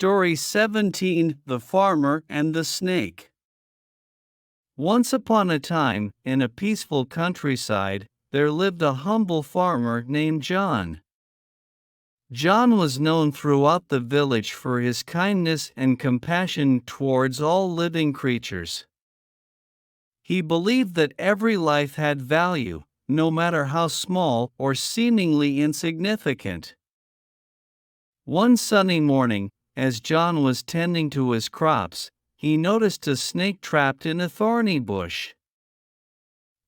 Story 17: The Farmer and the Snake. Once upon a time, in a peaceful countryside, there lived a humble farmer named John. John was known throughout the village for his kindness and compassion towards all living creatures. He believed that every life had value, no matter how small or seemingly insignificant. One sunny morning, as John was tending to his crops, he noticed a snake trapped in a thorny bush.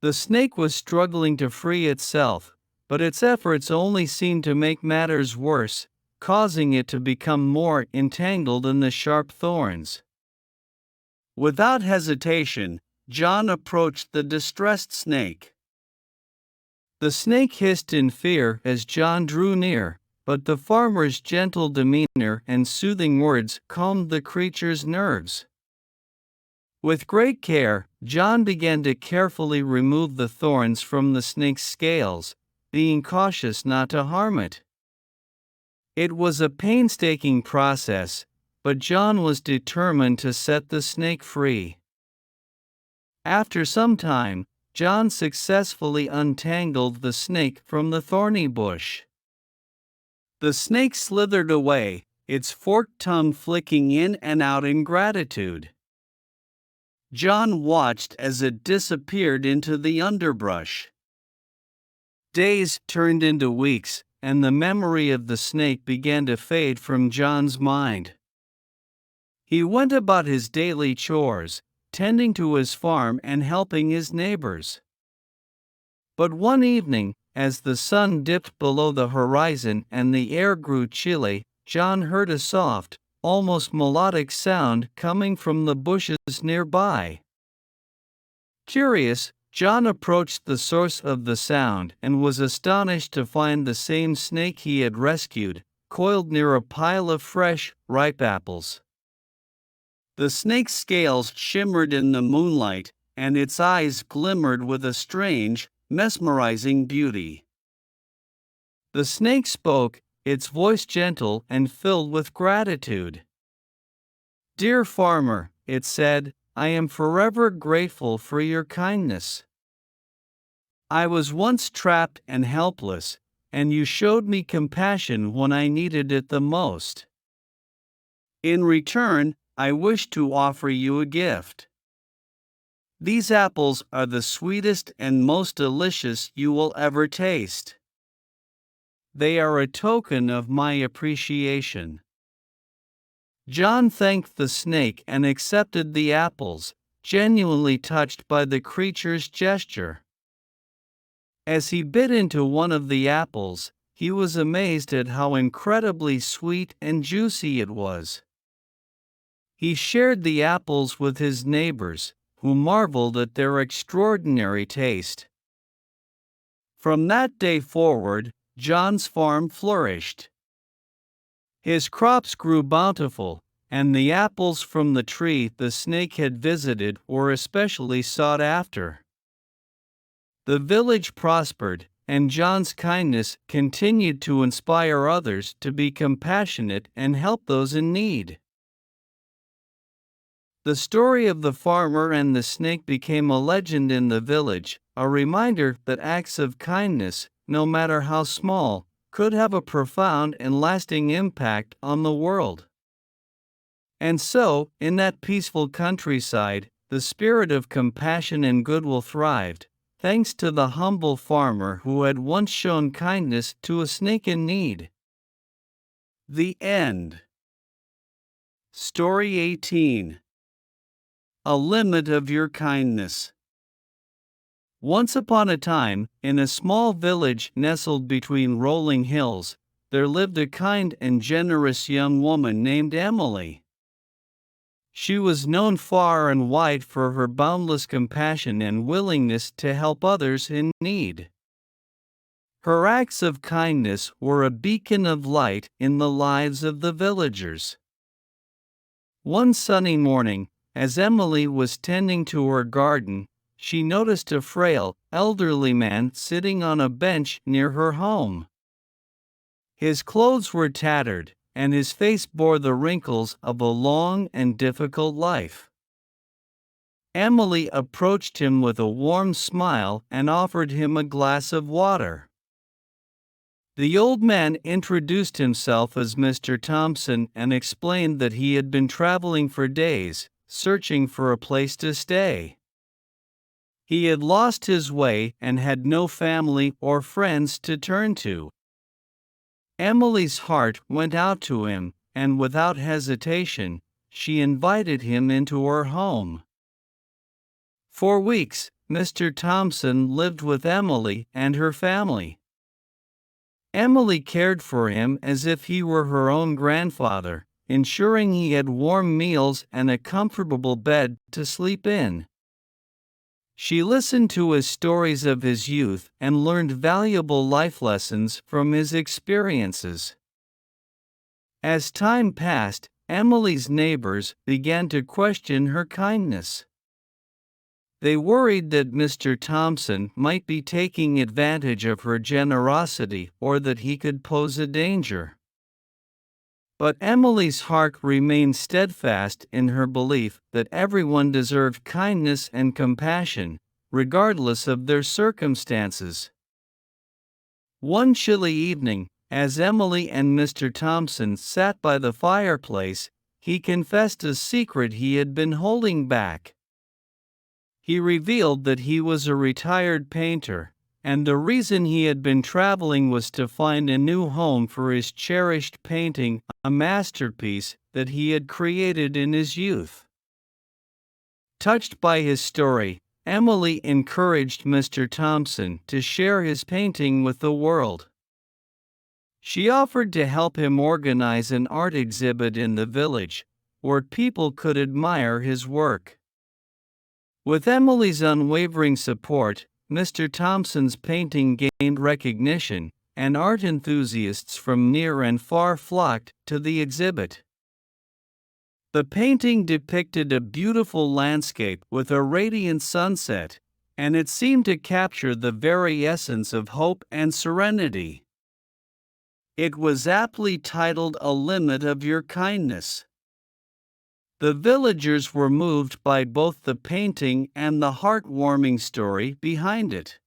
The snake was struggling to free itself, but its efforts only seemed to make matters worse, causing it to become more entangled in the sharp thorns. Without hesitation, John approached the distressed snake. The snake hissed in fear as John drew near, but the farmer's gentle demeanor and soothing words calmed the creature's nerves. With great care, John began to carefully remove the thorns from the snake's scales, being cautious not to harm it. It was a painstaking process, but John was determined to set the snake free. After some time, John successfully untangled the snake from the thorny bush. The snake slithered away, its forked tongue flicking in and out in gratitude. John watched as it disappeared into the underbrush. Days turned into weeks, and the memory of the snake began to fade from John's mind. He went about his daily chores, tending to his farm and helping his neighbors. But one evening, as the sun dipped below the horizon and the air grew chilly, John heard a soft, almost melodic sound coming from the bushes nearby. Curious, John approached the source of the sound and was astonished to find the same snake he had rescued, coiled near a pile of fresh, ripe apples. The snake's scales shimmered in the moonlight, and its eyes glimmered with a strange, mesmerizing beauty. The snake spoke, its voice gentle and filled with gratitude. "Dear farmer," it said, "I am forever grateful for your kindness. I was once trapped and helpless, and you showed me compassion when I needed it the most. In return, I wish to offer you a gift. These apples are the sweetest and most delicious you will ever taste. They are a token of my appreciation." John thanked the snake and accepted the apples, genuinely touched by the creature's gesture. As he bit into one of the apples, he was amazed at how incredibly sweet and juicy it was. He shared the apples with his neighbors, who marveled at their extraordinary taste. From that day forward, John's farm flourished. His crops grew bountiful, and the apples from the tree the snake had visited were especially sought after. The village prospered, and John's kindness continued to inspire others to be compassionate and help those in need. The story of the farmer and the snake became a legend in the village, a reminder that acts of kindness, no matter how small, could have a profound and lasting impact on the world. And so, in that peaceful countryside, the spirit of compassion and goodwill thrived, thanks to the humble farmer who had once shown kindness to a snake in need. The end. Story 18. A limit of your kindness. Once upon a time, in a small village nestled between rolling hills, there lived a kind and generous young woman named Emily. She was known far and wide for her boundless compassion and willingness to help others in need. Her acts of kindness were a beacon of light in the lives of the villagers. One sunny morning, as Emily was tending to her garden, she noticed a frail, elderly man sitting on a bench near her home. His clothes were tattered, and his face bore the wrinkles of a long and difficult life. Emily approached him with a warm smile and offered him a glass of water. The old man introduced himself as Mr. Thompson and explained that he had been traveling for days, searching for a place to stay. He had lost his way and had no family or friends to turn to. Emily's heart went out to him, and without hesitation, she invited him into her home. For weeks, Mr. Thompson lived with Emily and her family. Emily cared for him as if he were her own grandfather, ensuring he had warm meals and a comfortable bed to sleep in. She listened to his stories of his youth and learned valuable life lessons from his experiences. As time passed, Emily's neighbors began to question her kindness. They worried that Mr. Thompson might be taking advantage of her generosity or that he could pose a danger. But Emily's heart remained steadfast in her belief that everyone deserved kindness and compassion, regardless of their circumstances. One chilly evening, as Emily and Mr. Thompson sat by the fireplace, he confessed a secret he had been holding back. He revealed that he was a retired painter, and the reason he had been traveling was to find a new home for his cherished painting, a masterpiece that he had created in his youth. Touched by his story, Emily encouraged Mr. Thompson to share his painting with the world. She offered to help him organize an art exhibit in the village, where people could admire his work. With Emily's unwavering support, Mr. Thompson's painting gained recognition, and art enthusiasts from near and far flocked to the exhibit. The painting depicted a beautiful landscape with a radiant sunset, and it seemed to capture the very essence of hope and serenity. It was aptly titled "A Limit of Your Kindness." The villagers were moved by both the painting and the heartwarming story behind it.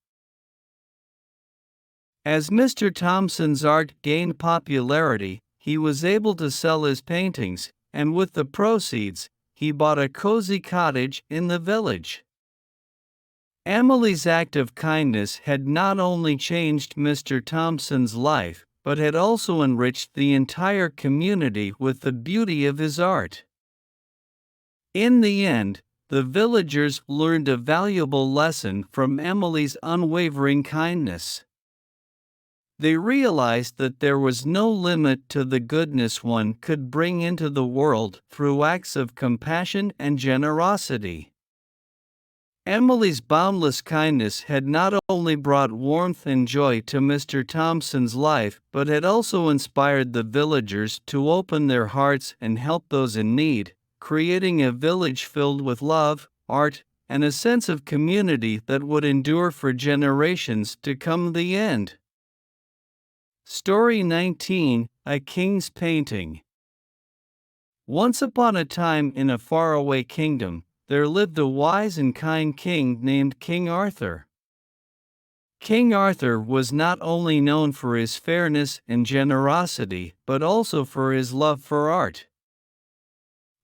As Mr. Thompson's art gained popularity, he was able to sell his paintings, and with the proceeds, he bought a cozy cottage in the village. Emily's act of kindness had not only changed Mr. Thompson's life, but had also enriched the entire community with the beauty of his art. In the end, the villagers learned a valuable lesson from Emily's unwavering kindness. They realized that there was no limit to the goodness one could bring into the world through acts of compassion and generosity. Emily's boundless kindness had not only brought warmth and joy to Mr. Thompson's life, but had also inspired the villagers to open their hearts and help those in need, creating a village filled with love, art, and a sense of community that would endure for generations to come. The end. Story 19: A King's Painting. Once upon a time in a faraway kingdom, there lived a wise and kind king named King Arthur. King Arthur was not only known for his fairness and generosity, but also for his love for art.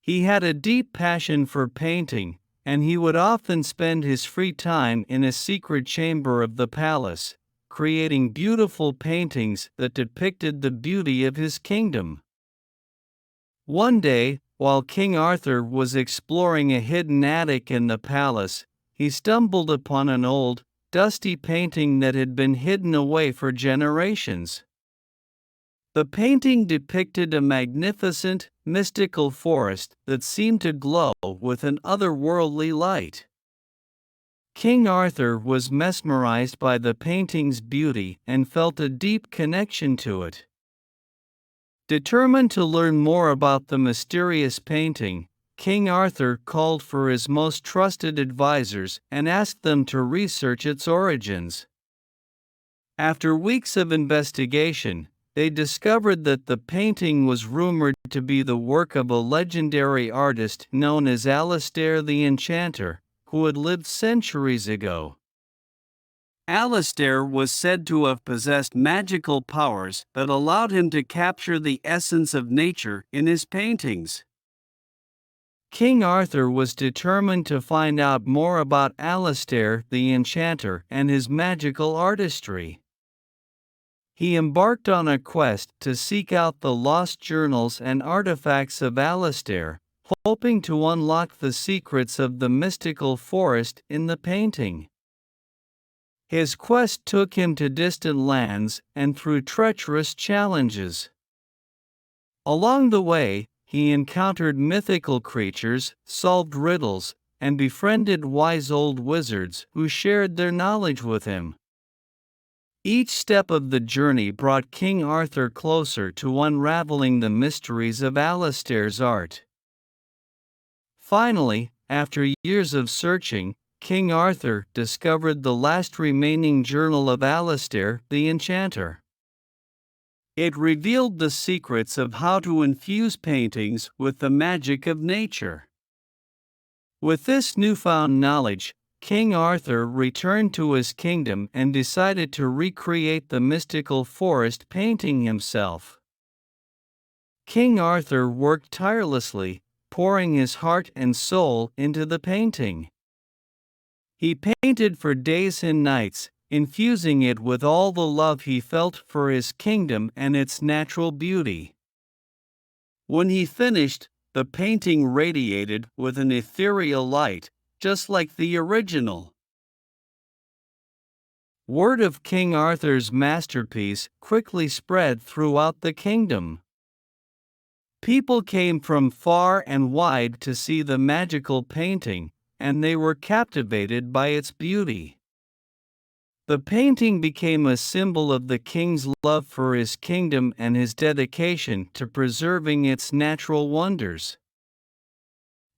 He had a deep passion for painting, and he would often spend his free time in a secret chamber of the palace, creating beautiful paintings that depicted the beauty of his kingdom. One day, while King Arthur was exploring a hidden attic in the palace, he stumbled upon an old, dusty painting that had been hidden away for generations. The painting depicted a magnificent, mystical forest that seemed to glow with an otherworldly light. King Arthur was mesmerized by the painting's beauty and felt a deep connection to it. Determined to learn more about the mysterious painting, King Arthur called for his most trusted advisors and asked them to research its origins. After weeks of investigation, they discovered that the painting was rumored to be the work of a legendary artist known as Alastair the Enchanter, who had lived centuries ago. Alastair was said to have possessed magical powers that allowed him to capture the essence of nature in his paintings. King Arthur was determined to find out more about Alastair the Enchanter and his magical artistry. He embarked on a quest to seek out the lost journals and artifacts of Alastair, hoping to unlock the secrets of the mystical forest in the painting. His quest took him to distant lands and through treacherous challenges. Along the way, he encountered mythical creatures, solved riddles, and befriended wise old wizards who shared their knowledge with him. Each step of the journey brought King Arthur closer to unraveling the mysteries of Alastair's art. Finally, after years of searching, King Arthur discovered the last remaining journal of Alastair the Enchanter. It revealed the secrets of how to infuse paintings with the magic of nature. With this newfound knowledge, King Arthur returned to his kingdom and decided to recreate the mystical forest painting himself. King Arthur worked tirelessly, pouring his heart and soul into the painting. He painted for days and nights, infusing it with all the love he felt for his kingdom and its natural beauty. When he finished, the painting radiated with an ethereal light, just like the original. Word of King Arthur's masterpiece quickly spread throughout the kingdom. People came from far and wide to see the magical painting, and they were captivated by its beauty. The painting became a symbol of the king's love for his kingdom and his dedication to preserving its natural wonders.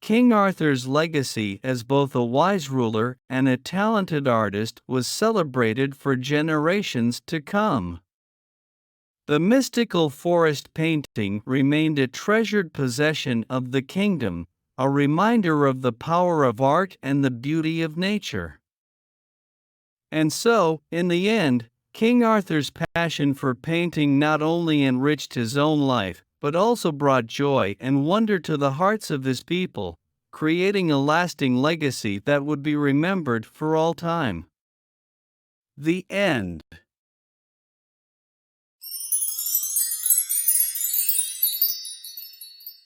King Arthur's legacy as both a wise ruler and a talented artist was celebrated for generations to come. The mystical forest painting remained a treasured possession of the kingdom, a reminder of the power of art and the beauty of nature. And so, in the end, King Arthur's passion for painting not only enriched his own life, but also brought joy and wonder to the hearts of his people, creating a lasting legacy that would be remembered for all time. The end.